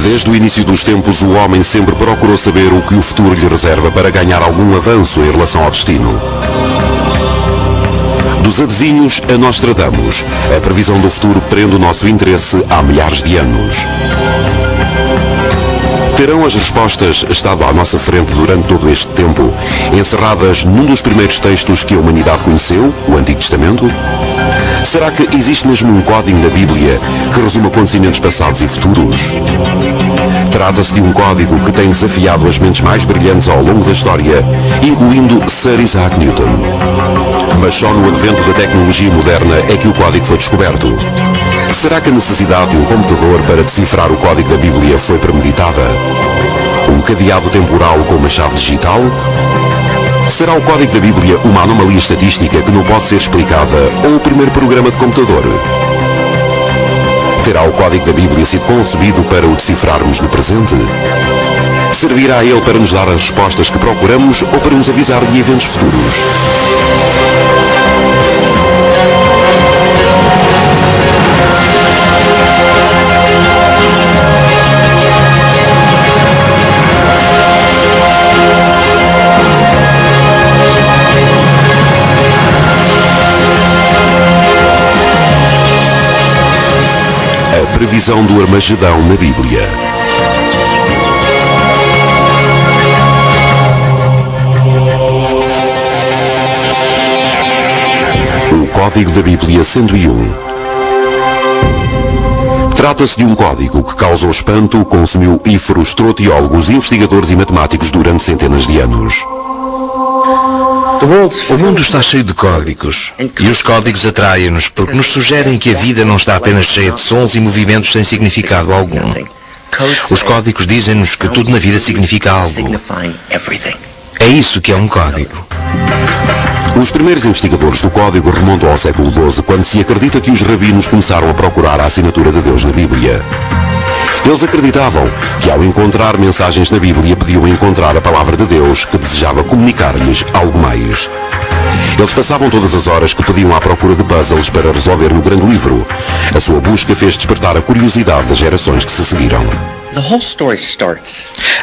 Desde o início dos tempos, o homem sempre procurou saber o que o futuro lhe reserva para ganhar algum avanço em relação ao destino. Dos adivinhos a Nostradamus, a previsão do futuro prende o nosso interesse há milhares de anos. Terão as respostas estado à nossa frente durante todo este tempo, encerradas num dos primeiros textos que a humanidade conheceu, o Antigo Testamento? Será que existe mesmo um código na Bíblia que resume acontecimentos passados e futuros? Trata-se de um código que tem desafiado as mentes mais brilhantes ao longo da história, incluindo Sir Isaac Newton. Mas só no advento da tecnologia moderna é que o código foi descoberto. Será que a necessidade de um computador para decifrar o código da Bíblia foi premeditada? Um cadeado temporal com uma chave digital? Será o código da Bíblia uma anomalia estatística que não pode ser explicada ou o primeiro programa de computador? Terá o código da Bíblia sido concebido para o decifrarmos no presente? Servirá ele para nos dar as respostas que procuramos ou para nos avisar de eventos futuros? A previsão do Armagedão na Bíblia. O Código da Bíblia 101. Trata-se de um código que causou espanto, consumiu e frustrou teólogos, investigadores e matemáticos durante centenas de anos. O mundo está cheio de códigos, e os códigos atraem-nos porque nos sugerem que a vida não está apenas cheia de sons e movimentos sem significado algum. Os códigos dizem-nos que tudo na vida significa algo. É isso que é um código. Os primeiros investigadores do código remontam ao século XII, quando se acredita que os rabinos começaram a procurar a assinatura de Deus na Bíblia. Eles acreditavam que, ao encontrar mensagens na Bíblia, podiam encontrar a palavra de Deus que desejava comunicar-lhes algo mais. Eles passavam todas as horas que podiam à procura de puzzles para resolver no grande livro. A sua busca fez despertar a curiosidade das gerações que se seguiram.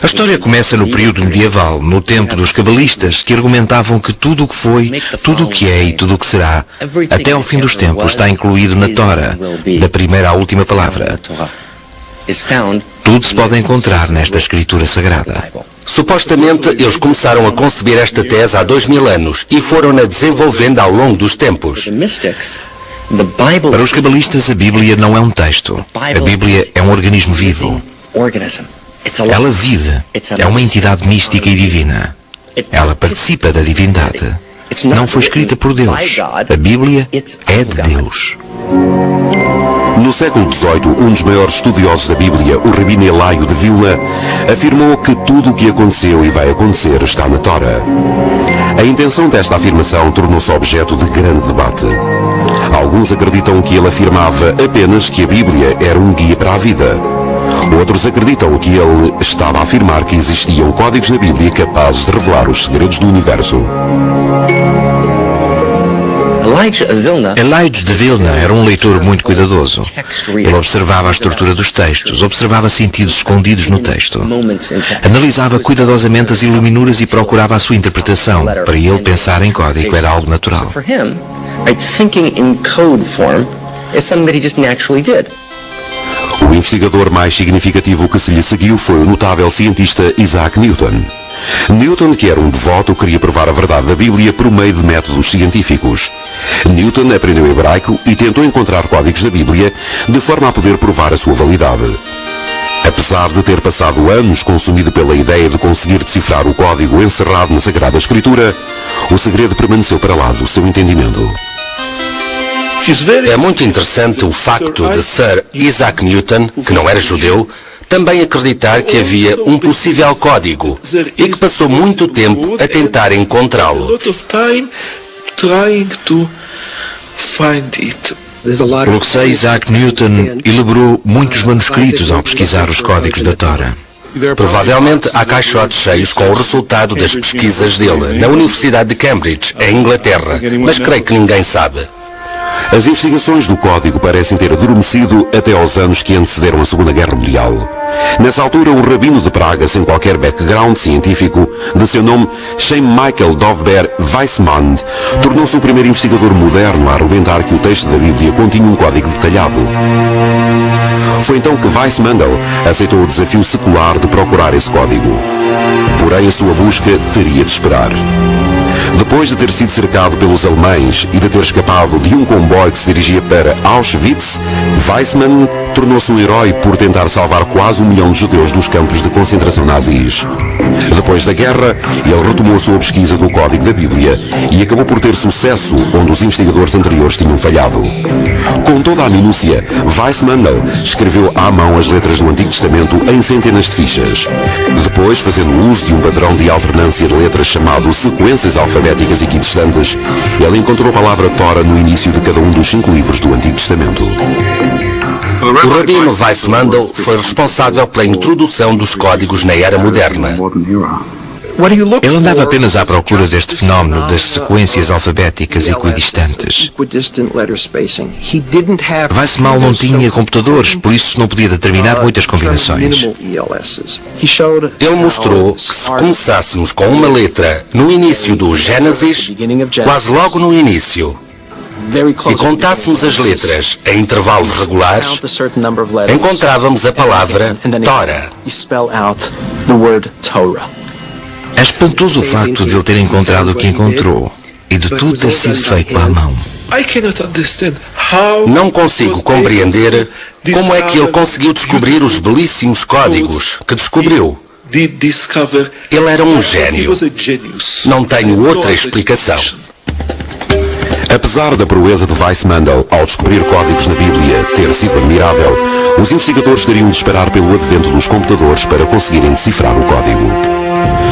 A história começa no período medieval, no tempo dos cabalistas, que argumentavam que tudo o que foi, tudo o que é e tudo o que será, até ao fim dos tempos, está incluído na Tora, da primeira à última palavra. Tudo se pode encontrar nesta escritura sagrada. Supostamente, eles começaram a conceber esta tese há 2000 anos e foram-na desenvolvendo ao longo dos tempos. Para os cabalistas, a Bíblia não é um texto. A Bíblia é um organismo vivo. Ela vive. É uma entidade mística e divina. Ela participa da divindade. Não foi escrita por Deus. A Bíblia é de Deus. No século XVIII, um dos maiores estudiosos da Bíblia, o Rabino Elaio de Vilna, afirmou que tudo o que aconteceu e vai acontecer está na Tora. A intenção desta afirmação tornou-se objeto de grande debate. Alguns acreditam que ele afirmava apenas que a Bíblia era um guia para a vida. Outros acreditam que ele estava a afirmar que existiam códigos na Bíblia capazes de revelar os segredos do universo. Elijah de Vilna era um leitor muito cuidadoso. Ele observava a estrutura dos textos, observava sentidos escondidos no texto. Analisava cuidadosamente as iluminuras e procurava a sua interpretação. Para ele, pensar em código era algo natural. O investigador mais significativo que se lhe seguiu foi o notável cientista Isaac Newton. Newton, que era um devoto, queria provar a verdade da Bíblia por meio de métodos científicos. Newton aprendeu hebraico e tentou encontrar códigos da Bíblia de forma a poder provar a sua validade. Apesar de ter passado anos consumido pela ideia de conseguir decifrar o código encerrado na Sagrada Escritura, o segredo permaneceu para lá do seu entendimento. É muito interessante o facto de Sir Isaac Newton, que não era judeu, também acreditar que havia um possível código e que passou muito tempo a tentar encontrá-lo. Pelo que sei, Isaac Newton elaborou muitos manuscritos ao pesquisar os códigos da Tora. Provavelmente há caixotes cheios com o resultado das pesquisas dele na Universidade de Cambridge, em Inglaterra, mas creio que ninguém sabe. As investigações do código parecem ter adormecido até aos anos que antecederam a Segunda Guerra Mundial. Nessa altura, um rabino de Praga, sem qualquer background científico, de seu nome Chaim Michael Dovber Weissmann, tornou-se o primeiro investigador moderno a argumentar que o texto da Bíblia continha um código detalhado. Foi então que Weissmann aceitou o desafio secular de procurar esse código. Porém, a sua busca teria de esperar. Depois de ter sido cercado pelos alemães e de ter escapado de um comboio que se dirigia para Auschwitz, Weissmann tornou-se um herói por tentar salvar quase 1 milhão de judeus dos campos de concentração nazis. Depois da guerra, ele retomou a sua pesquisa do Código da Bíblia e acabou por ter sucesso onde os investigadores anteriores tinham falhado. Com toda a minúcia, Weissmann escreveu à mão as letras do Antigo Testamento em centenas de fichas. Depois, fazendo uso de um padrão de alternância de letras chamado sequências alfabéticas equidistantes, ele encontrou a palavra Tora no início de cada um dos 5 livros do Antigo Testamento. O rabino Weissmann foi responsável pela introdução dos códigos na era moderna. Ele andava apenas à procura deste fenómeno das sequências alfabéticas equidistantes. Weissmann não tinha computadores, por isso não podia determinar muitas combinações. Ele mostrou que se começássemos com uma letra no início do Gênesis, quase logo no início, e contássemos as letras em intervalos regulares, encontrávamos a palavra Tora. É espantoso o facto de ele ter encontrado o que encontrou e de tudo ter sido feito à mão. Não consigo compreender como é que ele conseguiu descobrir os belíssimos códigos que descobriu. Ele era um gênio. Não tenho outra explicação. Apesar da proeza de Weissmann ao descobrir códigos na Bíblia ter sido admirável, os investigadores teriam de esperar pelo advento dos computadores para conseguirem decifrar o código.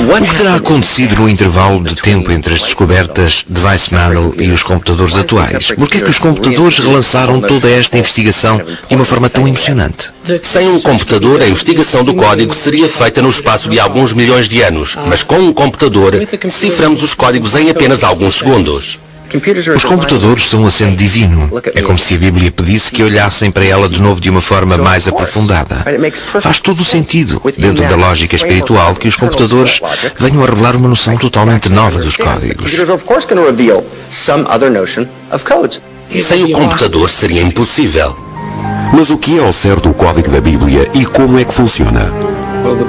O que terá acontecido no intervalo de tempo entre as descobertas de Weissmann e os computadores atuais? Por que é que os computadores relançaram toda esta investigação de uma forma tão emocionante? Sem um computador, a investigação do código seria feita no espaço de alguns milhões de anos, mas com um computador, deciframos os códigos em apenas alguns segundos. Os computadores são um aceno divino. É como se a Bíblia pedisse que olhassem para ela de novo de uma forma mais aprofundada. Faz todo o sentido, dentro da lógica espiritual, que os computadores venham a revelar uma noção totalmente nova dos códigos. Sem o computador seria impossível. Mas o que é ao certo o código da Bíblia e como é que funciona?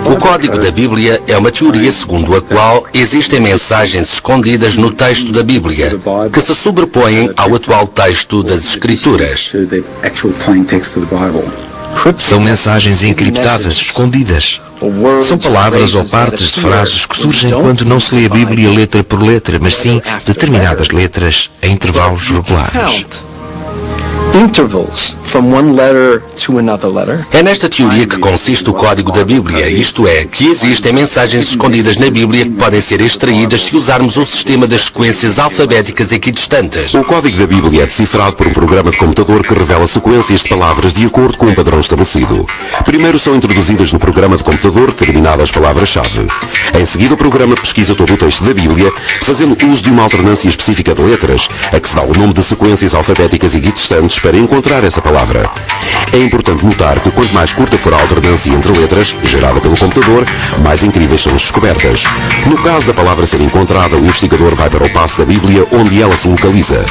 O código da Bíblia é uma teoria segundo a qual existem mensagens escondidas no texto da Bíblia, que se sobrepõem ao atual texto das Escrituras. São mensagens encriptadas, escondidas. São palavras ou partes de frases que surgem quando não se lê a Bíblia letra por letra, mas sim determinadas letras em intervalos regulares. É nesta teoria que consiste o código da Bíblia, isto é, que existem mensagens escondidas na Bíblia que podem ser extraídas se usarmos o sistema das sequências alfabéticas equidistantes. O código da Bíblia é decifrado por um programa de computador que revela sequências de palavras de acordo com um padrão estabelecido. Primeiro são introduzidas no programa de computador determinadas palavras-chave. Em seguida, o programa pesquisa todo o texto da Bíblia, fazendo uso de uma alternância específica de letras, a que se dá o nome de sequências alfabéticas equidistantes para encontrar essa palavra. É importante notar que quanto mais curta for a alternância entre letras, gerada pelo computador, mais incríveis são as descobertas. No caso da palavra ser encontrada, o investigador vai para o passo da Bíblia onde ela se localiza.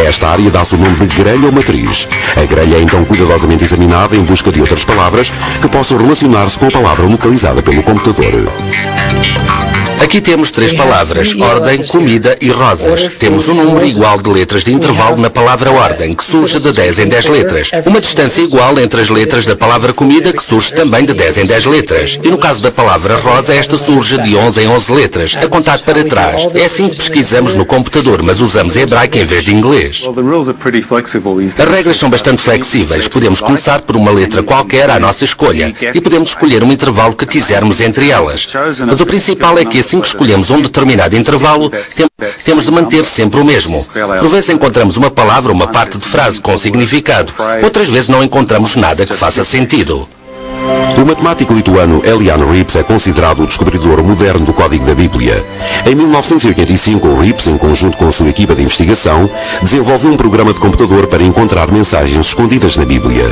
Esta área dá-se o nome de grelha ou matriz. A grelha é então cuidadosamente examinada em busca de outras palavras que possam relacionar-se com a palavra localizada pelo computador. Aqui temos 3 palavras, ordem, comida e rosas. Temos um número igual de letras de intervalo na palavra ordem, que surge de 10 em 10 letras. Uma distância igual entre as letras da palavra comida, que surge também de 10 em 10 letras. E no caso da palavra rosa, esta surge de 11 em 11 letras, a contar para trás. É assim que pesquisamos no computador, mas usamos hebraico em vez de inglês. As regras são bastante flexíveis. Podemos começar por uma letra qualquer à nossa escolha e podemos escolher um intervalo que quisermos entre elas. Mas o principal é que assim que escolhemos um determinado intervalo, temos de manter sempre o mesmo. Por vezes encontramos uma palavra ou uma parte de frase com significado. Outras vezes não encontramos nada que faça sentido. O matemático lituano Elian Rips é considerado o descobridor moderno do código da Bíblia. Em 1985, Rips, em conjunto com a sua equipa de investigação, desenvolveu um programa de computador para encontrar mensagens escondidas na Bíblia.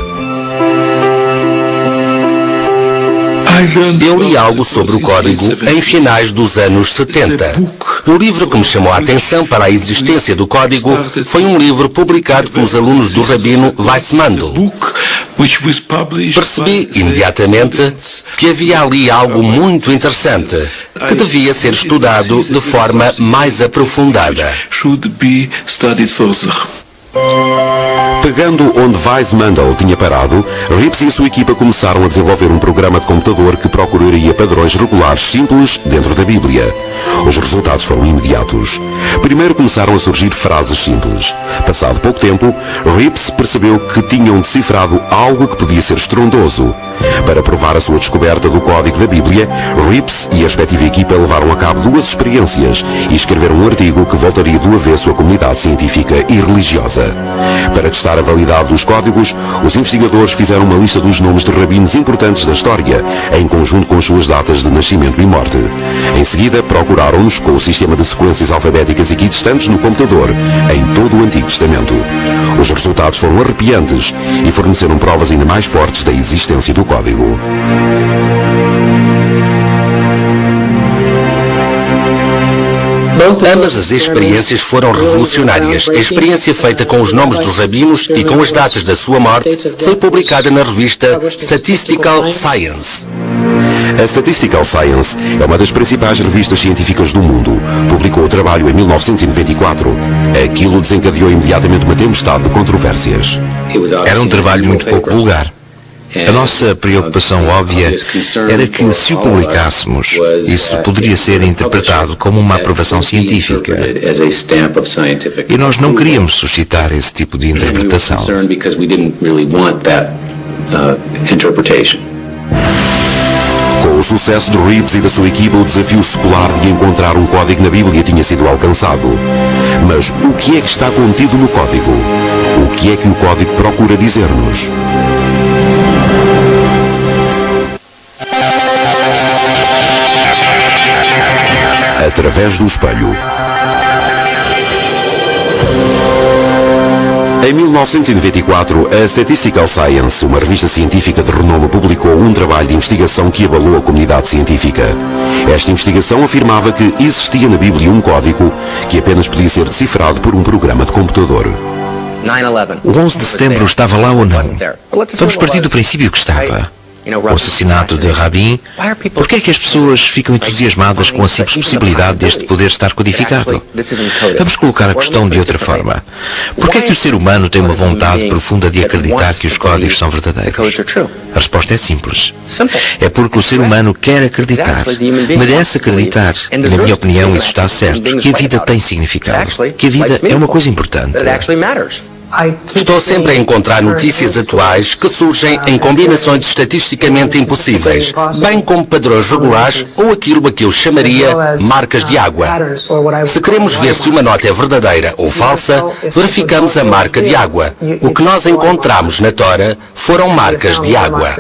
Eu li algo sobre o código em finais dos anos 70. O livro que me chamou a atenção para a existência do código foi um livro publicado pelos alunos do rabino Weissmandl. Percebi imediatamente que havia ali algo muito interessante, que devia ser estudado de forma mais aprofundada. Pegando onde Weissmandl tinha parado, Rips e a sua equipa começaram a desenvolver um programa de computador que procuraria padrões regulares simples dentro da Bíblia. Os resultados foram imediatos. Primeiro começaram a surgir frases simples. Passado pouco tempo, Rips percebeu que tinham decifrado algo que podia ser estrondoso. Para provar a sua descoberta do código da Bíblia, Rips e a respectiva equipa levaram a cabo duas experiências e escreveram um artigo que voltaria do avesso à comunidade científica e religiosa. Para testar a validade dos códigos, os investigadores fizeram uma lista dos nomes de rabinos importantes da história, em conjunto com as suas datas de nascimento e morte. Em seguida, procuraram-nos com o sistema de sequências alfabéticas equidistantes no computador, em todo o Antigo Testamento. Os resultados foram arrepiantes e forneceram provas ainda mais fortes da existência do código. Ambas as experiências foram revolucionárias. A experiência feita com os nomes dos rabinos e com as datas da sua morte foi publicada na revista Statistical Science. A Statistical Science é uma das principais revistas científicas do mundo. Publicou o trabalho em 1994. Aquilo desencadeou imediatamente uma tempestade de controvérsias. Era um trabalho muito pouco vulgar. A nossa preocupação óbvia era que, se o publicássemos, isso poderia ser interpretado como uma aprovação científica. E nós não queríamos suscitar esse tipo de interpretação. Com o sucesso de Rips e da sua equipa, o desafio secular de encontrar um código na Bíblia tinha sido alcançado. Mas o que é que está contido no código? O que é que o código procura dizer-nos? Através do espelho. Em 1994, a Statistical Science, uma revista científica de renome, publicou um trabalho de investigação que abalou a comunidade científica. Esta investigação afirmava que existia na Bíblia um código que apenas podia ser decifrado por um programa de computador. O 11 de setembro estava lá ou não? Vamos partir do princípio que estava. O assassinato de Rabin, por que é que as pessoas ficam entusiasmadas com a simples possibilidade deste poder estar codificado? Vamos colocar a questão de outra forma. Por que é que o ser humano tem uma vontade profunda de acreditar que os códigos são verdadeiros? A resposta é simples. É porque o ser humano quer acreditar, merece acreditar, e na minha opinião isso está certo, que a vida tem significado, que a vida é uma coisa importante. Estou sempre a encontrar notícias atuais que surgem em combinações estatisticamente impossíveis, bem como padrões regulares ou aquilo a que eu chamaria marcas de água. Se queremos ver se uma nota é verdadeira ou falsa, verificamos a marca de água. O que nós encontramos na Tora foram marcas de água.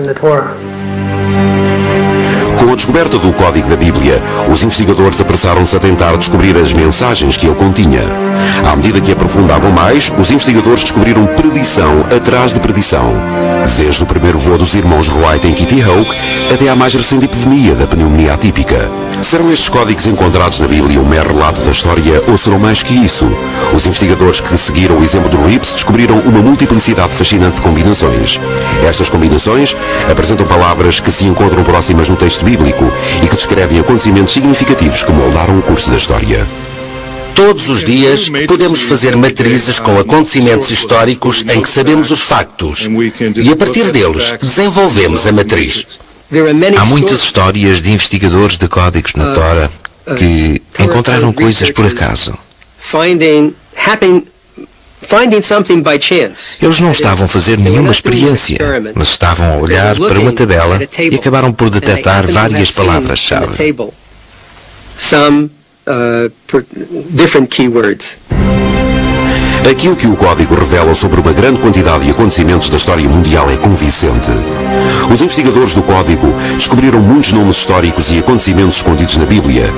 Com a descoberta do código da Bíblia, os investigadores apressaram-se a tentar descobrir as mensagens que ele continha. À medida que aprofundavam mais, os investigadores descobriram predição atrás de predição. Desde o primeiro voo dos irmãos Wright em Kitty Hawk até à mais recente epidemia da pneumonia atípica. Serão estes códigos encontrados na Bíblia um mero relato da história ou serão mais que isso? Os investigadores que seguiram o exemplo do Rips descobriram uma multiplicidade fascinante de combinações. Estas combinações apresentam palavras que se encontram próximas no texto bíblico e que descrevem acontecimentos significativos que moldaram o curso da história. Todos os dias podemos fazer matrizes com acontecimentos históricos em que sabemos os factos e a partir deles desenvolvemos a matriz. Há muitas histórias de investigadores de códigos na Tora que encontraram coisas por acaso. Eles não estavam a fazer nenhuma experiência, mas estavam a olhar para uma tabela e acabaram por detectar várias palavras-chave. Aquilo que o código revela sobre uma grande quantidade de acontecimentos da história mundial é convincente. Os investigadores do código descobriram muitos nomes históricos e acontecimentos escondidos na Bíblia.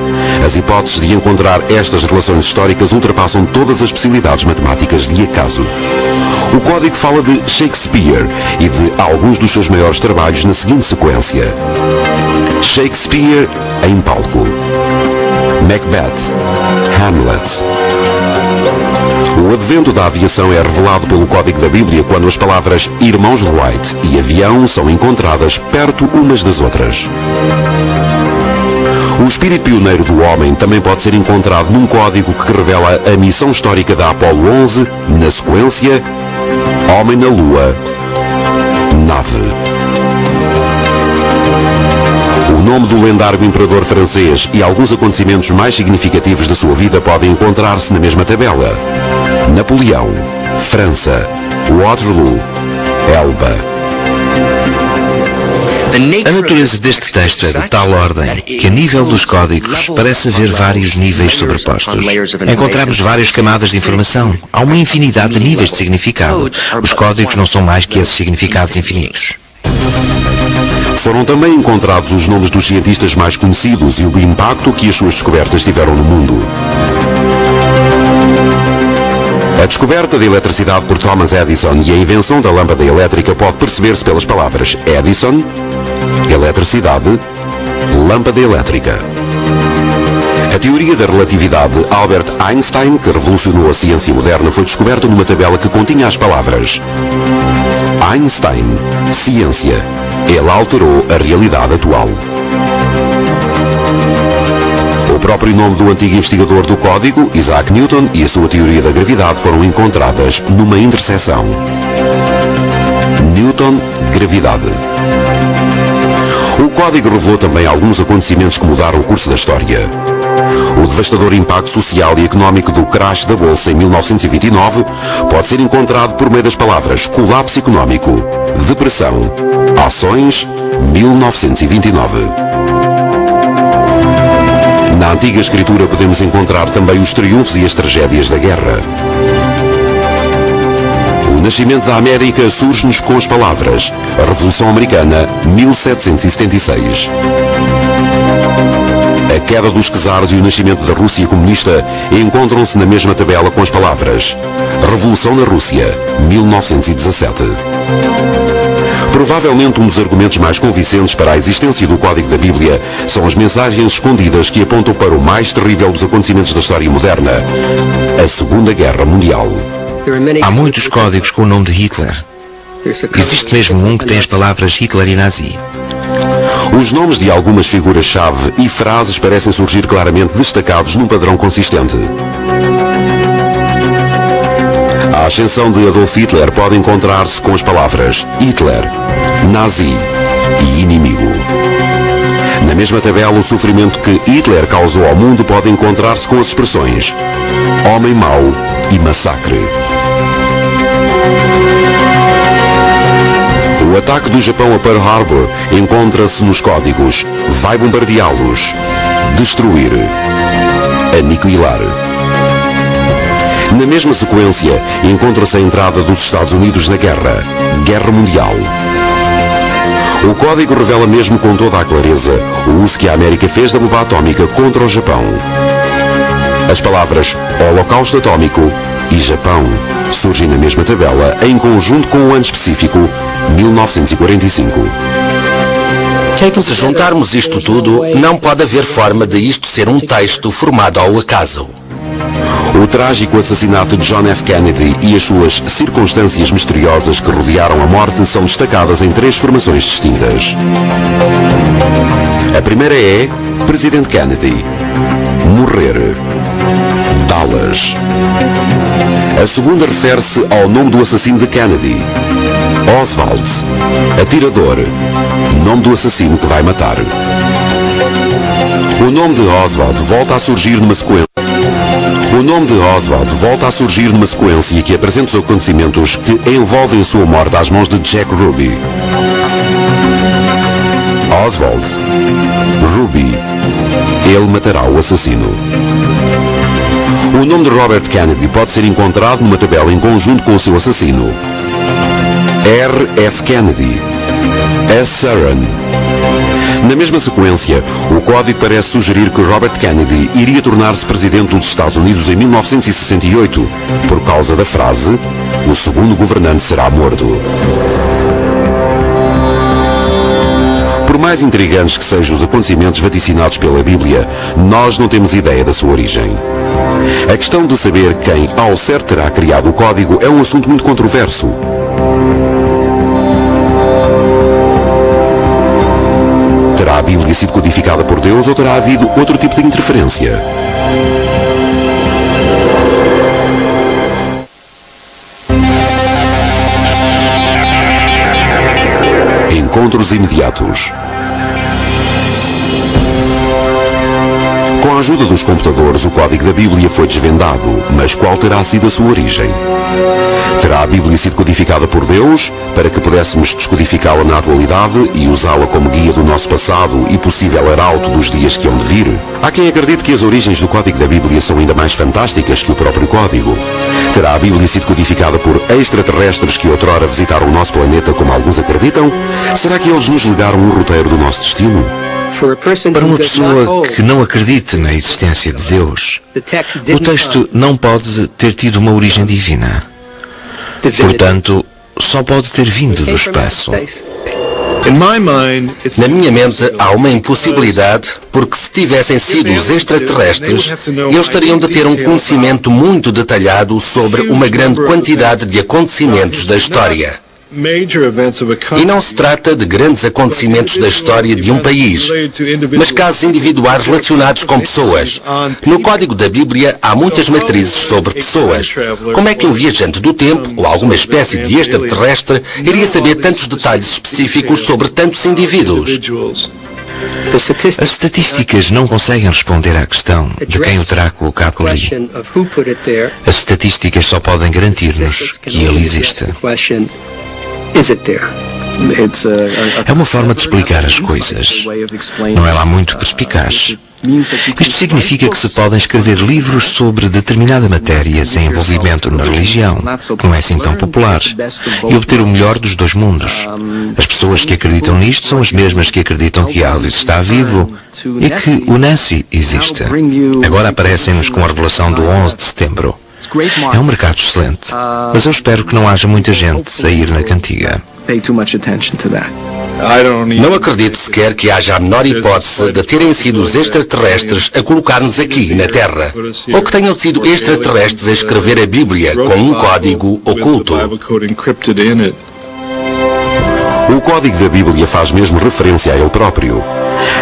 As hipóteses de encontrar estas relações históricas ultrapassam todas as possibilidades matemáticas de acaso. O código fala de Shakespeare e de alguns dos seus maiores trabalhos na seguinte sequência: Shakespeare em palco, Macbeth, Hamlet. O advento da aviação é revelado pelo código da Bíblia quando as palavras irmãos Wright e avião são encontradas perto umas das outras. O espírito pioneiro do homem também pode ser encontrado num código que revela a missão histórica da Apollo 11, na sequência Homem na Lua, Nave. O nome do lendário imperador francês e alguns acontecimentos mais significativos da sua vida podem encontrar-se na mesma tabela: Napoleão, França, Waterloo, Elba. A natureza deste texto é de tal ordem que, a nível dos códigos, parece haver vários níveis sobrepostos. Encontramos várias camadas de informação. Há uma infinidade de níveis de significado. Os códigos não são mais que esses significados infinitos. Foram também encontrados os nomes dos cientistas mais conhecidos e o impacto que as suas descobertas tiveram no mundo. A descoberta da eletricidade por Thomas Edison e a invenção da lâmpada elétrica pode perceber-se pelas palavras Edison, eletricidade, lâmpada elétrica. A teoria da relatividade de Albert Einstein, que revolucionou a ciência moderna, foi descoberta numa tabela que continha as palavras Einstein, ciência. Ele alterou a realidade atual. O próprio nome do antigo investigador do código, Isaac Newton, e a sua teoria da gravidade foram encontradas numa interseção. Newton, gravidade. O código revelou também alguns acontecimentos que mudaram o curso da história. O devastador impacto social e económico do crash da Bolsa em 1929 pode ser encontrado por meio das palavras colapso económico, depressão, ações, 1929. Na antiga escritura podemos encontrar também os triunfos e as tragédias da guerra. O nascimento da América surge-nos com as palavras a Revolução Americana, 1776. A queda dos czares e o nascimento da Rússia comunista encontram-se na mesma tabela com as palavras Revolução na Rússia, 1917. Provavelmente um dos argumentos mais convincentes para a existência do Código da Bíblia são as mensagens escondidas que apontam para o mais terrível dos acontecimentos da história moderna, a Segunda Guerra Mundial. Há muitos códigos com o nome de Hitler. Existe mesmo um que tem as palavras Hitler e Nazi. Os nomes de algumas figuras-chave e frases parecem surgir claramente destacados num padrão consistente. A ascensão de Adolf Hitler pode encontrar-se com as palavras Hitler, Nazi e inimigo. Na mesma tabela, o sofrimento que Hitler causou ao mundo pode encontrar-se com as expressões homem mau e massacre. O ataque do Japão a Pearl Harbor encontra-se nos códigos vai bombardeá-los, destruir, aniquilar. Na mesma sequência, encontra-se a entrada dos Estados Unidos na guerra, Guerra Mundial. O código revela mesmo com toda a clareza o uso que a América fez da bomba atómica contra o Japão. As palavras Holocausto Atómico e Japão surgem na mesma tabela, em conjunto com o ano específico, 1945. Se juntarmos isto tudo, não pode haver forma de isto ser um texto formado ao acaso. O trágico assassinato de John F. Kennedy e as suas circunstâncias misteriosas que rodearam a morte são destacadas em 3 formações distintas. A primeira é Presidente Kennedy. Morrer. Dallas. A segunda refere-se ao nome do assassino de Kennedy. Oswald. Atirador. Nome do assassino que vai matar. O nome de Oswald volta a surgir numa sequência. O nome de Oswald volta a surgir numa sequência que apresenta os acontecimentos que envolvem a sua morte às mãos de Jack Ruby. Oswald. Ruby. Ele matará o assassino. O nome de Robert Kennedy pode ser encontrado numa tabela em conjunto com o seu assassino. R.F. Kennedy, S. Saran. Na mesma sequência, o código parece sugerir que Robert Kennedy iria tornar-se presidente dos Estados Unidos em 1968, por causa da frase: "O segundo governante será morto". Por mais intrigantes que sejam os acontecimentos vaticinados pela Bíblia, nós não temos ideia da sua origem. A questão de saber quem ao certo terá criado o código é um assunto muito controverso. Terá a Bíblia sido codificada por Deus ou terá havido outro tipo de interferência? Encontros imediatos. Com a ajuda dos computadores, o código da Bíblia foi desvendado, mas qual terá sido a sua origem? Terá a Bíblia sido codificada por Deus para que pudéssemos descodificá-la na atualidade e usá-la como guia do nosso passado e possível arauto dos dias que hão de vir? Há quem acredite que as origens do código da Bíblia são ainda mais fantásticas que o próprio código. Terá a Bíblia sido codificada por extraterrestres que outrora visitaram o nosso planeta, como alguns acreditam? Será que eles nos legaram um roteiro do nosso destino? Para uma pessoa que não acredite na existência de Deus, o texto não pode ter tido uma origem divina. Portanto, só pode ter vindo do espaço. Na minha mente há uma impossibilidade, porque se tivessem sido os extraterrestres, eles teriam de ter um conhecimento muito detalhado sobre uma grande quantidade de acontecimentos da história. E não se trata de grandes acontecimentos da história de um país, mas casos individuais relacionados com pessoas. No código da Bíblia há muitas matrizes sobre pessoas. Como é que um viajante do tempo, ou alguma espécie de extraterrestre, iria saber tantos detalhes específicos sobre tantos indivíduos? As estatísticas não conseguem responder à questão de quem o terá colocado ali. As estatísticas só podem garantir-nos que ele existe. É uma forma de explicar as coisas. Não é lá muito perspicaz. Isto significa que se podem escrever livros sobre determinada matéria sem envolvimento na religião, que não é assim tão popular, e obter o melhor dos dois mundos. As pessoas que acreditam nisto são as mesmas que acreditam que Elvis está vivo e que o Nessie existe. Agora aparecem-nos com a revelação do 11 de setembro. É um mercado excelente, mas eu espero que não haja muita gente a ir na cantiga. Não acredito sequer que haja a menor hipótese de terem sido os extraterrestres a colocar-nos aqui na Terra, ou que tenham sido extraterrestres a escrever a Bíblia com um código oculto. O código da Bíblia faz mesmo referência a ele próprio.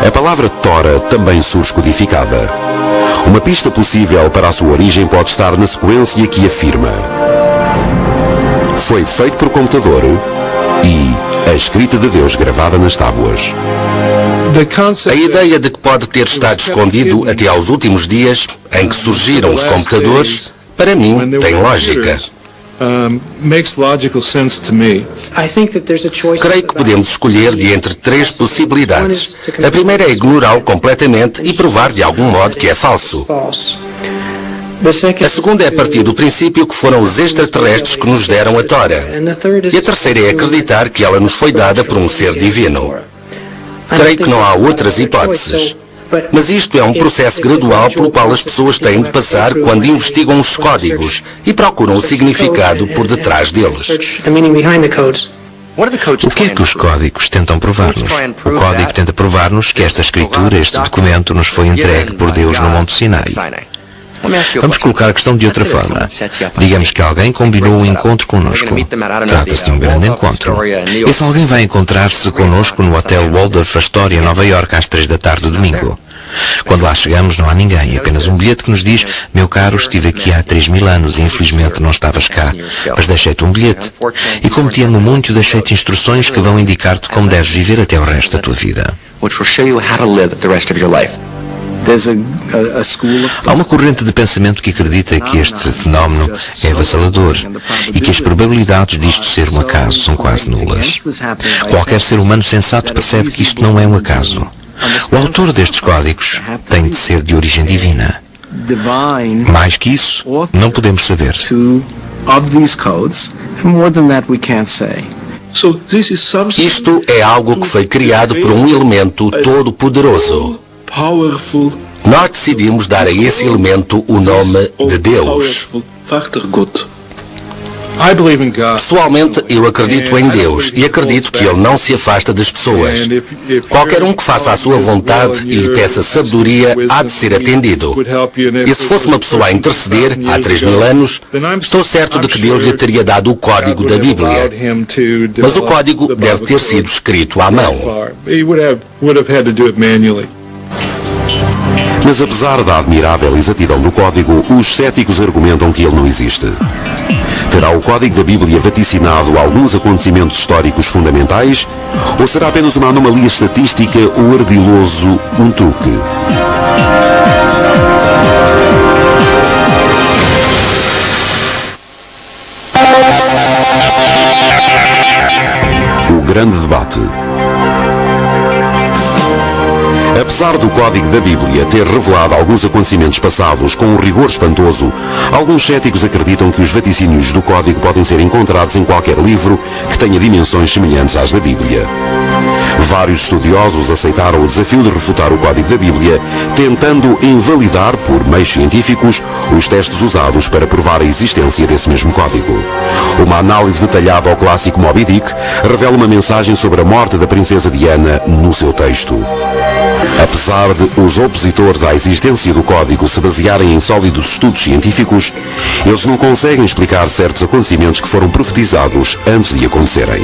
A palavra Tora também surge codificada. Uma pista possível para a sua origem pode estar na sequência que afirma: foi feito por computador e a escrita de Deus gravada nas tábuas. A ideia de que pode ter estado escondido até aos últimos dias, em que surgiram os computadores, para mim tem lógica. Creio que podemos escolher de entre três possibilidades. A primeira é ignorá-lo completamente e provar de algum modo que é falso. A segunda é partir do princípio que foram os extraterrestres que nos deram a Tora. E a terceira é acreditar que ela nos foi dada por um ser divino. Creio que não há outras hipóteses. Mas isto é um processo gradual pelo qual as pessoas têm de passar quando investigam os códigos e procuram o significado por detrás deles. O que é que os códigos tentam provar-nos? O código tenta provar-nos que esta escritura, este documento, nos foi entregue por Deus no Monte Sinai. Vamos colocar a questão de outra forma. Digamos que alguém combinou um encontro connosco. Trata-se de um grande encontro. Esse alguém vai encontrar-se connosco no Hotel Waldorf Astoria, em Nova Iorque, às 3 da tarde do domingo. Quando lá chegamos não há ninguém, apenas um bilhete que nos diz: meu caro, estive aqui há 3.000 anos e infelizmente não estavas cá, mas deixei-te um bilhete. E como te amo muito, deixei-te instruções que vão indicar-te como deves viver até o resto da tua vida. Há uma corrente de pensamento que acredita que este fenómeno é avassalador e que as probabilidades disto ser um acaso são quase nulas. Qualquer ser humano sensato percebe que isto não é um acaso. O autor destes códigos tem de ser de origem divina. Mais que isso, não podemos saber. Isto é algo que foi criado por um elemento todo-poderoso. Nós decidimos dar a esse elemento o nome de Deus. Pessoalmente, eu acredito em Deus e acredito que Ele não se afasta das pessoas. Qualquer um que faça a sua vontade e lhe peça sabedoria há de ser atendido. E se fosse uma pessoa a interceder há 3000 anos, estou certo de que Deus lhe teria dado o código da Bíblia. Mas o código deve ter sido escrito à mão. Mas apesar da admirável exatidão do código, os céticos argumentam que ele não existe. Terá o código da Bíblia vaticinado alguns acontecimentos históricos fundamentais? Ou será apenas uma anomalia estatística ou ardiloso um truque? O grande debate. Apesar do Código da Bíblia ter revelado alguns acontecimentos passados com um rigor espantoso, alguns céticos acreditam que os vaticínios do Código podem ser encontrados em qualquer livro que tenha dimensões semelhantes às da Bíblia. Vários estudiosos aceitaram o desafio de refutar o Código da Bíblia, tentando invalidar, por meios científicos, os testes usados para provar a existência desse mesmo código. Uma análise detalhada ao clássico Moby Dick revela uma mensagem sobre a morte da princesa Diana no seu texto. Apesar de os opositores à existência do código se basearem em sólidos estudos científicos, eles não conseguem explicar certos acontecimentos que foram profetizados antes de acontecerem.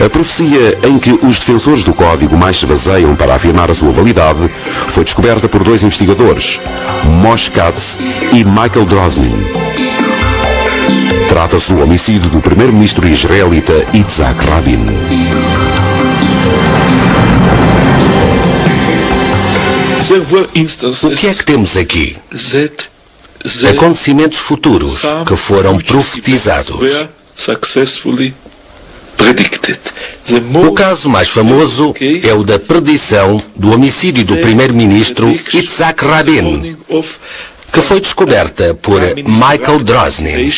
A profecia em que os defensores do código mais se baseiam para afirmar a sua validade foi descoberta por dois investigadores, Moshe Katz e Michael Drosnin. Trata-se do homicídio do primeiro-ministro israelita Yitzhak Rabin. O que é que temos aqui? Acontecimentos futuros que foram profetizados. O caso mais famoso é o da predição do homicídio do primeiro-ministro Yitzhak Rabin, que foi descoberta por Michael Drosnin.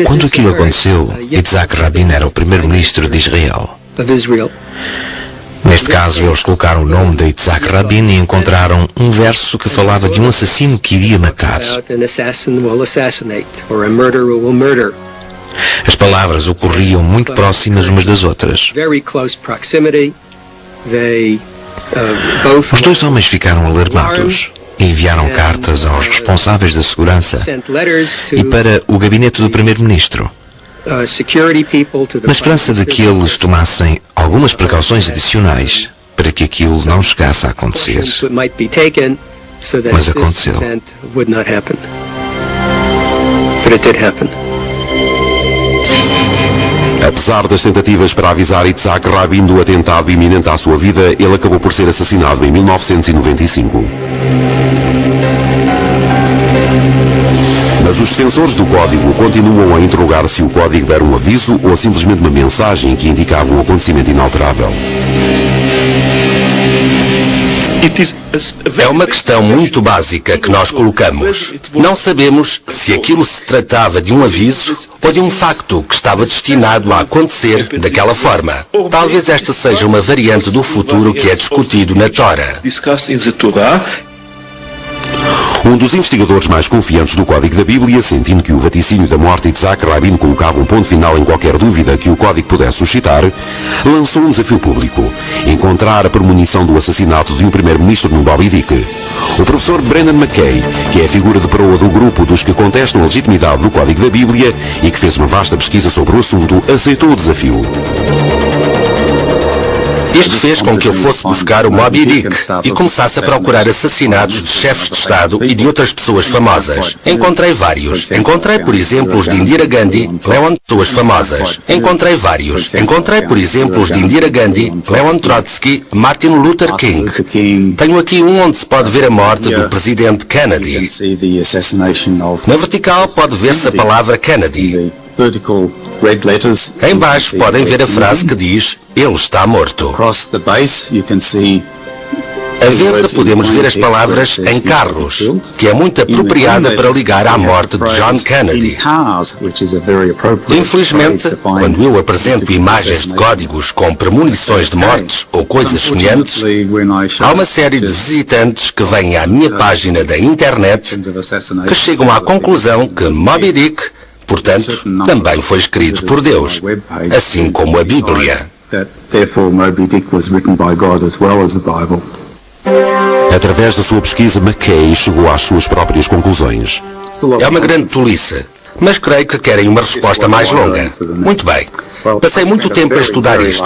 Quando aquilo aconteceu, Yitzhak Rabin era o primeiro-ministro de Israel. Neste caso, eles colocaram o nome de Yitzhak Rabin e encontraram um verso que falava de um assassino que iria matar. As palavras ocorriam muito próximas umas das outras. Os dois homens ficaram alarmados e enviaram cartas aos responsáveis da segurança e para o gabinete do primeiro-ministro, na esperança de que eles tomassem algumas precauções adicionais para que aquilo não chegasse a acontecer. Mas aconteceu. Apesar das tentativas para avisar Yitzhak Rabin do atentado iminente à sua vida, ele acabou por ser assassinado em 1995. Mas os defensores do código continuam a interrogar se o código era um aviso ou simplesmente uma mensagem que indicava um acontecimento inalterável. É uma questão muito básica que nós colocamos. Não sabemos se aquilo se tratava de um aviso ou de um facto que estava destinado a acontecer daquela forma. Talvez esta seja uma variante do futuro que é discutido na Tora. Um dos investigadores mais confiantes do Código da Bíblia, sentindo que o vaticínio da morte de Yitzhak Rabin colocava um ponto final em qualquer dúvida que o Código pudesse suscitar, lançou um desafio público: encontrar a premonição do assassinato de um primeiro-ministro no Moby Dick. O professor Brendan McKay, que é a figura de proa do grupo dos que contestam a legitimidade do Código da Bíblia e que fez uma vasta pesquisa sobre o assunto, aceitou o desafio. Isto fez com que eu fosse buscar o Moby Dick e começasse a procurar assassinatos de chefes de Estado e de outras pessoas famosas. Encontrei vários. Encontrei, por exemplo, os de Indira Gandhi, Leon, pessoas famosas. Encontrei vários. Encontrei, por exemplo, os de Indira Gandhi, Leon Trotsky, Martin Luther King. Tenho aqui um onde se pode ver a morte do presidente Kennedy. Na vertical pode ver-se a palavra Kennedy. Em baixo podem ver a frase que diz, ele está morto. A verde podemos ver as palavras em carros, que é muito apropriada para ligar à morte de John Kennedy. Infelizmente, quando eu apresento imagens de códigos com premonições de mortes ou coisas semelhantes, há uma série de visitantes que vêm à minha página da internet que chegam à conclusão que Moby Dick, portanto, também foi escrito por Deus, assim como a Bíblia. Através da sua pesquisa, McKay chegou às suas próprias conclusões. É uma grande tolice, mas creio que querem uma resposta mais longa. Muito bem. Passei muito tempo a estudar isto.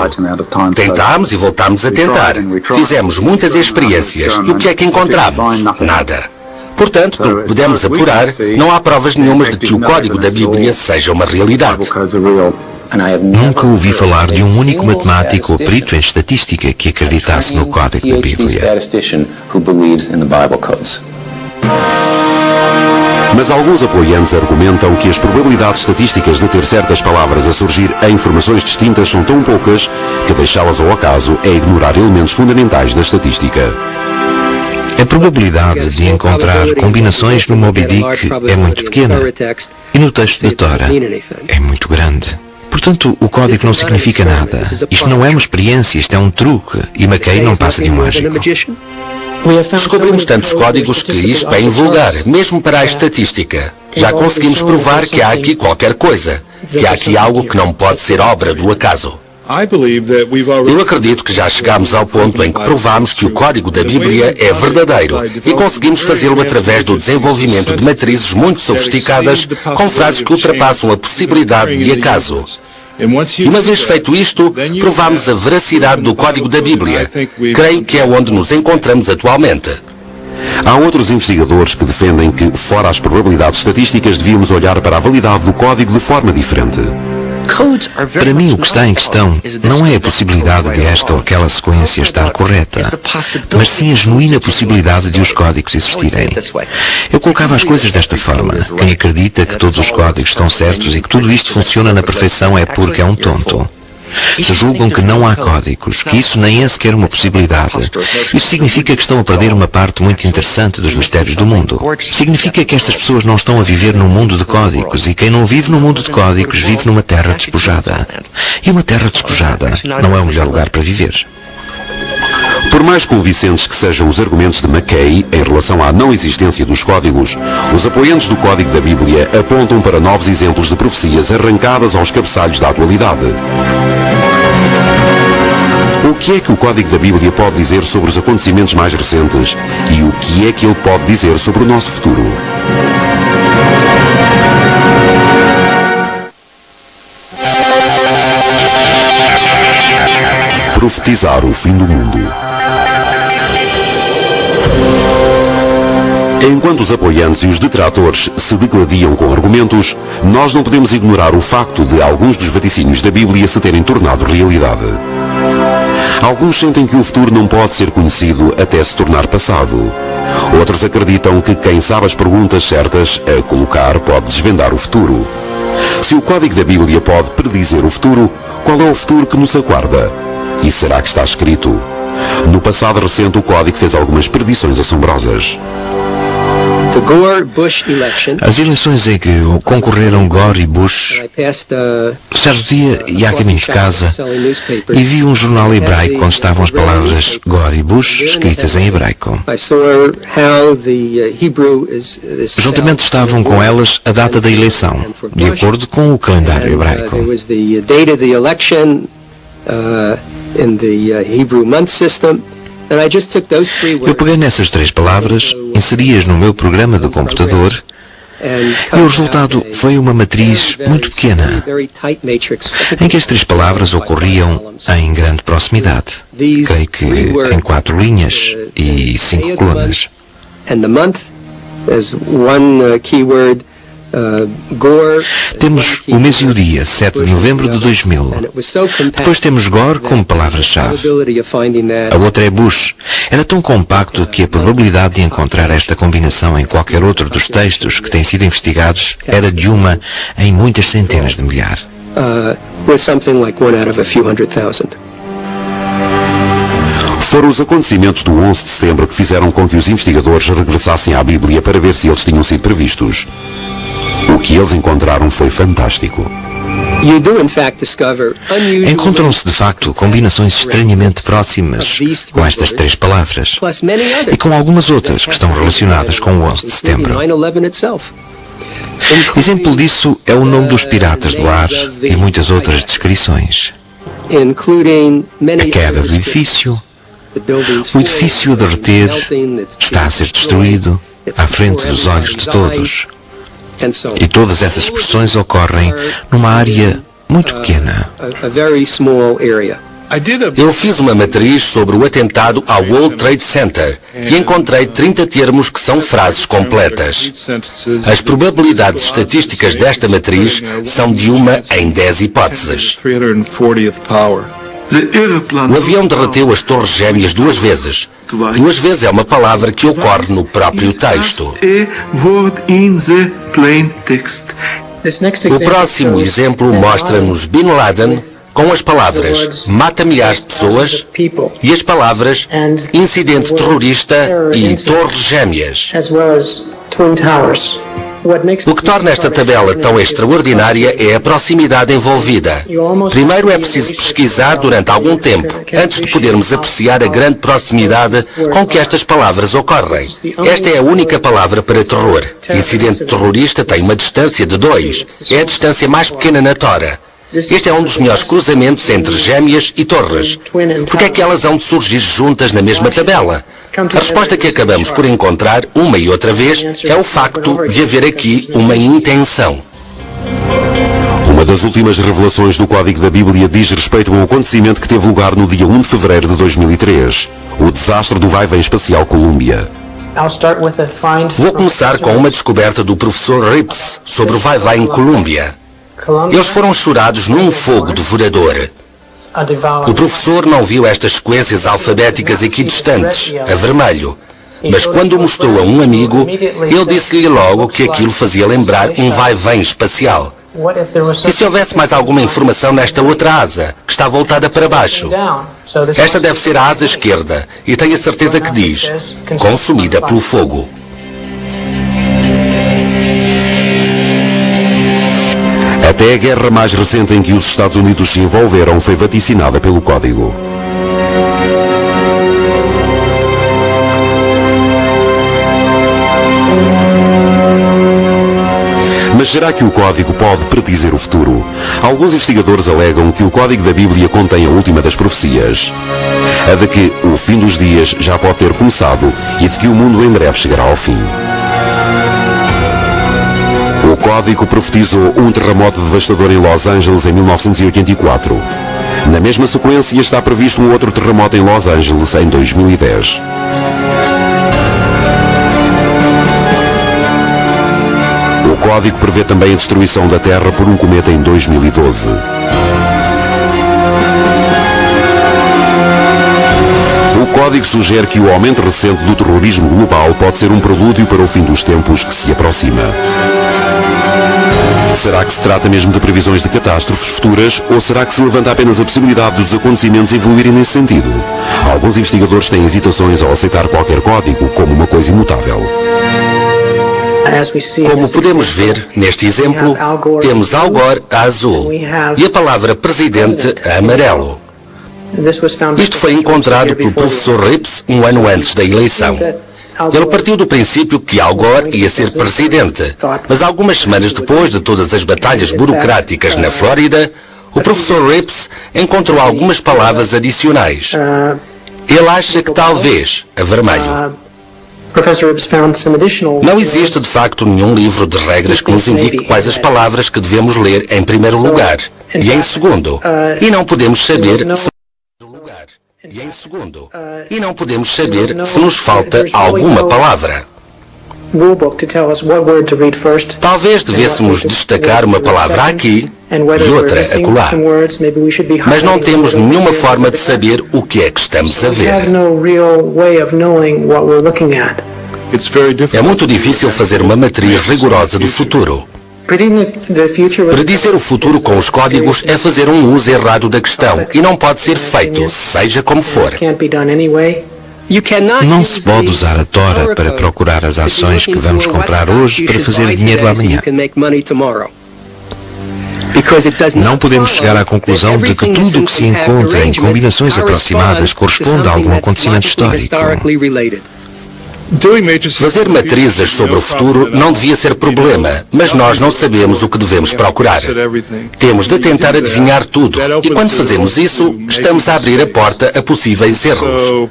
Tentámos e voltámos a tentar. Fizemos muitas experiências. E o que é que encontramos? Nada. Portanto, pelo que pudemos apurar, não há provas nenhumas de que o código da Bíblia seja uma realidade. Nunca ouvi falar de um único matemático ou perito em estatística que acreditasse no código da Bíblia. Mas alguns apoiantes argumentam que as probabilidades estatísticas de ter certas palavras a surgir em formações distintas são tão poucas que deixá-las ao acaso é ignorar elementos fundamentais da estatística. A probabilidade de encontrar combinações no Moby Dick é muito pequena e no texto da Torá é muito grande. Portanto, o código não significa nada. Isto não é uma experiência, isto é um truque e McKay não passa de um mágico. Descobrimos tantos códigos que isto é invulgar, mesmo para a estatística. Já conseguimos provar que há aqui qualquer coisa, que há aqui algo que não pode ser obra do acaso. Eu acredito que já chegámos ao ponto em que provamos que o código da Bíblia é verdadeiro e conseguimos fazê-lo através do desenvolvimento de matrizes muito sofisticadas com frases que ultrapassam a possibilidade de acaso. E uma vez feito isto, provamos a veracidade do código da Bíblia. Creio que é onde nos encontramos atualmente. Há outros investigadores que defendem que, fora as probabilidades estatísticas, devíamos olhar para a validade do código de forma diferente. Para mim, o que está em questão não é a possibilidade de esta ou aquela sequência estar correta, mas sim a genuína possibilidade de os códigos existirem. Eu colocava as coisas desta forma. Quem acredita que todos os códigos estão certos e que tudo isto funciona na perfeição é porque é um tonto. Se julgam que não há códigos, que isso nem é sequer uma possibilidade, isso significa que estão a perder uma parte muito interessante dos mistérios do mundo. Significa que estas pessoas não estão a viver num mundo de códigos, e quem não vive num mundo de códigos vive numa terra despojada. E uma terra despojada não é o melhor lugar para viver. Por mais convincentes que sejam os argumentos de McKay em relação à não existência dos códigos, os apoiantes do Código da Bíblia apontam para novos exemplos de profecias arrancadas aos cabeçalhos da atualidade. O que é que o Código da Bíblia pode dizer sobre os acontecimentos mais recentes e o que é que ele pode dizer sobre o nosso futuro? Profetizar o fim do mundo. Enquanto os apoiantes e os detratores se degladiam com argumentos, nós não podemos ignorar o facto de alguns dos vaticínios da Bíblia se terem tornado realidade. Alguns sentem que o futuro não pode ser conhecido até se tornar passado. Outros acreditam que quem sabe as perguntas certas a colocar pode desvendar o futuro. Se o Código da Bíblia pode predizer o futuro, qual é o futuro que nos aguarda? E será que está escrito? No passado recente, o Código fez algumas predições assombrosas. As eleições em que concorreram Gore e Bush, certo dia ia a caminho de casa e vi um jornal hebraico onde estavam as palavras Gore e Bush escritas em hebraico. Juntamente estavam com elas a data da eleição, de acordo com o calendário hebraico. Eu peguei nessas três palavras, inseri-as no meu programa de computador e o resultado foi uma matriz muito pequena, em que as três palavras ocorriam em grande proximidade, creio que em 4 linhas e 5 colunas. Temos o mês e o dia, 7 de novembro de 2000. Depois temos Gore como palavra-chave. A outra é Bush. Era tão compacto que a probabilidade de encontrar esta combinação em qualquer outro dos textos que têm sido investigados era de uma em muitas centenas de milhares. with something like 1 out of a few 100,000. Foram os acontecimentos do 11 de setembro que fizeram com que os investigadores regressassem à Bíblia para ver se eles tinham sido previstos. O que eles encontraram foi fantástico. Encontram-se de facto combinações estranhamente próximas com estas três palavras e com algumas outras que estão relacionadas com o 11 de setembro. Exemplo disso é o nome dos piratas do ar e muitas outras descrições. A queda do edifício, o edifício a derreter, está a ser destruído à frente dos olhos de todos. E todas essas expressões ocorrem numa área muito pequena. Eu fiz uma matriz sobre o atentado ao World Trade Center e encontrei 30 termos que são frases completas. As probabilidades estatísticas desta matriz são de 1 em 10 hipóteses. O avião derreteu as torres gêmeas 2 vezes. 2 vezes é uma palavra que ocorre no próprio texto. O próximo exemplo mostra-nos Bin Laden com as palavras mata milhares de pessoas e as palavras incidente terrorista e torres gêmeas. O que torna esta tabela tão extraordinária é a proximidade envolvida. Primeiro é preciso pesquisar durante algum tempo, antes de podermos apreciar a grande proximidade com que estas palavras ocorrem. Esta é a única palavra para terror. Incidente terrorista tem uma distância de 2. É a distância mais pequena na Tora. Este é um dos melhores cruzamentos entre gêmeas e torres. Porque é que elas hão de surgir juntas na mesma tabela? A resposta que acabamos por encontrar uma e outra vez é o facto de haver aqui uma intenção. Uma das últimas revelações do Código da Bíblia diz respeito a um acontecimento que teve lugar no dia 1 de fevereiro de 2003, o desastre do vai-vem espacial Columbia. Vou começar com uma descoberta do professor Rips sobre o vai-vem Columbia. Eles foram chorados num fogo devorador. O professor não viu estas sequências alfabéticas equidistantes, a vermelho, mas quando o mostrou a um amigo, ele disse-lhe logo que aquilo fazia lembrar um vai-vem espacial. E se houvesse mais alguma informação nesta outra asa, que está voltada para baixo? Esta deve ser a asa esquerda, e tenho a certeza que diz, consumida pelo fogo. Até a guerra mais recente em que os Estados Unidos se envolveram foi vaticinada pelo Código. Mas será que o Código pode predizer o futuro? Alguns investigadores alegam que o Código da Bíblia contém a última das profecias. A de que o fim dos dias já pode ter começado e de que o mundo em breve chegará ao fim. O Código profetizou um terremoto devastador em Los Angeles em 1984. Na mesma sequência está previsto um outro terremoto em Los Angeles em 2010. O Código prevê também a destruição da Terra por um cometa em 2012. O Código sugere que o aumento recente do terrorismo global pode ser um prelúdio para o fim dos tempos que se aproxima. Será que se trata mesmo de previsões de catástrofes futuras ou será que se levanta apenas a possibilidade dos acontecimentos evoluírem nesse sentido? Alguns investigadores têm hesitações ao aceitar qualquer código como uma coisa imutável. Como podemos ver neste exemplo, temos Al Gore a azul e a palavra presidente a amarelo. Isto foi encontrado pelo professor Rips um ano antes da eleição. Ele partiu do princípio que Al Gore ia ser presidente, mas algumas semanas depois de todas as batalhas burocráticas na Flórida, o professor Rips encontrou algumas palavras adicionais. Ele acha que talvez a vermelho. Não existe de facto nenhum livro de regras que nos indique quais as palavras que devemos ler em primeiro lugar e em segundo, e não podemos saber se nos falta alguma palavra. Talvez devêssemos destacar uma palavra aqui e outra acolá, mas não temos nenhuma forma de saber o que é que estamos a ver. É muito difícil fazer uma matriz rigorosa do futuro. Predizer o futuro com os códigos é fazer um uso errado da questão e não pode ser feito, seja como for. Não se pode usar a Tora para procurar as ações que vamos comprar hoje para fazer dinheiro amanhã. Não podemos chegar à conclusão de que tudo o que se encontra em combinações aproximadas corresponde a algum acontecimento histórico. Fazer matrizes sobre o futuro não devia ser problema, mas nós não sabemos o que devemos procurar. Temos de tentar adivinhar tudo, e quando fazemos isso, estamos a abrir a porta a possíveis erros.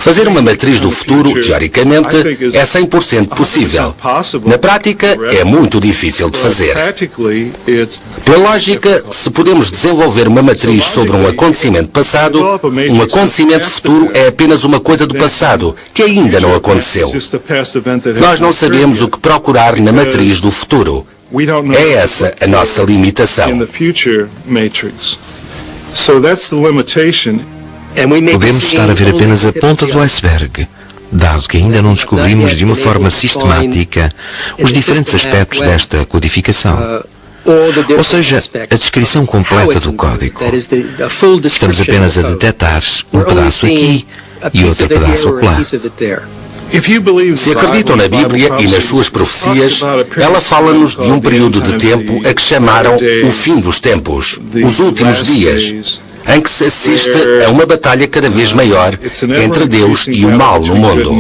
Fazer uma matriz do futuro, teoricamente, é 100% possível. Na prática, é muito difícil de fazer. Pela lógica, se podemos desenvolver uma matriz sobre um acontecimento passado, um acontecimento futuro é apenas uma coisa do passado, que ainda não aconteceu. Nós não sabemos o que procurar na matriz do futuro. É essa a nossa limitação. Podemos estar a ver apenas a ponta do iceberg, dado que ainda não descobrimos de uma forma sistemática os diferentes aspectos desta codificação. Ou seja, a descrição completa do código. Estamos apenas a detectar um pedaço aqui e outro pedaço acolá. Se acreditam na Bíblia e nas suas profecias, ela fala-nos de um período de tempo a que chamaram o fim dos tempos, os últimos dias, em que se assiste a uma batalha cada vez maior entre Deus e o mal no mundo.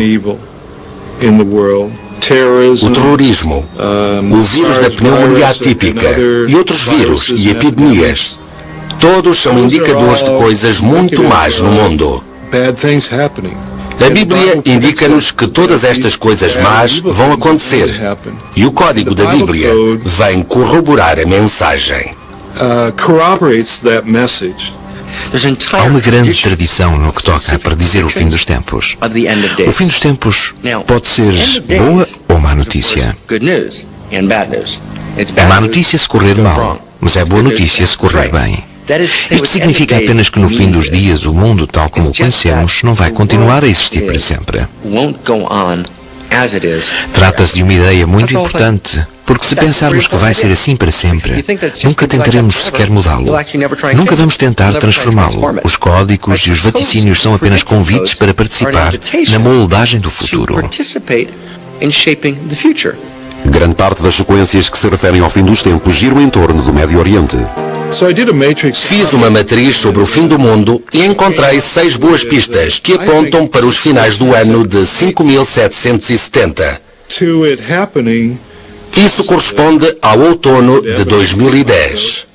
O terrorismo, o vírus da pneumonia atípica e outros vírus e epidemias, todos são indicadores de coisas muito más no mundo. A Bíblia indica-nos que todas estas coisas más vão acontecer, e o código da Bíblia vem corroborar a mensagem. Há uma grande tradição no que toca a predizer o fim dos tempos. O fim dos tempos pode ser boa ou má notícia. É má notícia se correr mal, mas é boa notícia se correr bem. Isto significa apenas que no fim dos dias o mundo tal como o conhecemos não vai continuar a existir para sempre. Trata-se de uma ideia muito importante, porque se pensarmos que vai ser assim para sempre, nunca tentaremos sequer mudá-lo. Nunca vamos tentar transformá-lo. Os códigos e os vaticínios são apenas convites para participar na moldagem do futuro. Grande parte das sequências que se referem ao fim dos tempos giram em torno do Médio Oriente. Fiz uma matriz sobre o fim do mundo e encontrei 6 boas pistas que apontam para os finais do ano de 5770. Isso corresponde ao outono de 2010.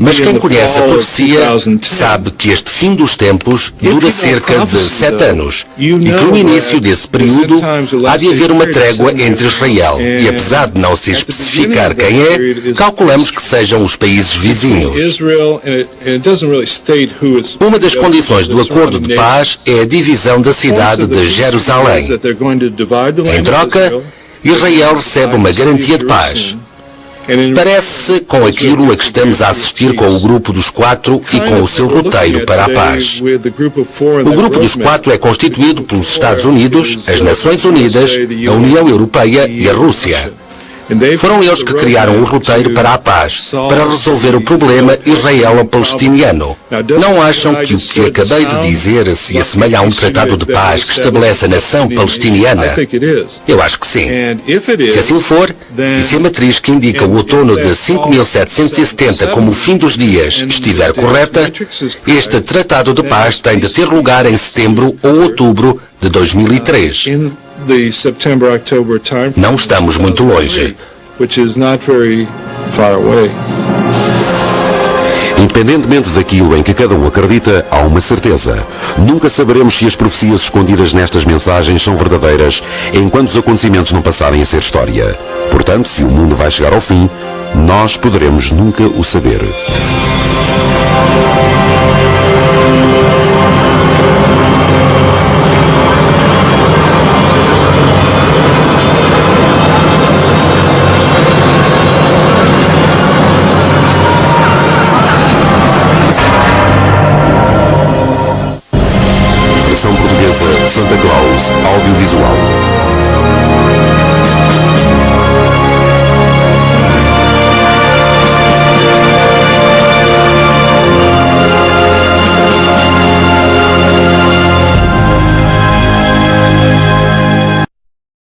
Mas quem conhece a profecia sabe que este fim dos tempos dura cerca de 7 anos e que no início desse período há de haver uma trégua entre Israel e, apesar de não se especificar quem é, calculamos que sejam os países vizinhos. Uma das condições do acordo de paz é a divisão da cidade de Jerusalém. Em troca, Israel recebe uma garantia de paz. Parece com aquilo a que estamos a assistir com o Grupo dos Quatro e com o seu roteiro para a paz. O Grupo dos Quatro é constituído pelos Estados Unidos, as Nações Unidas, a União Europeia e a Rússia. Foram eles que criaram o roteiro para a paz, para resolver o problema israelo-palestiniano. Não acham que o que acabei de dizer se assemelha a um tratado de paz que estabelece a nação palestiniana? Eu acho que sim. Se assim for, e se a matriz que indica o outono de 5770 como o fim dos dias estiver correta, este tratado de paz tem de ter lugar em setembro ou outubro de 2003. Não estamos muito longe. Independentemente daquilo em que cada um acredita, há uma certeza. Nunca saberemos se as profecias escondidas nestas mensagens são verdadeiras enquanto os acontecimentos não passarem a ser história. Portanto, se o mundo vai chegar ao fim, nós poderemos nunca o saber.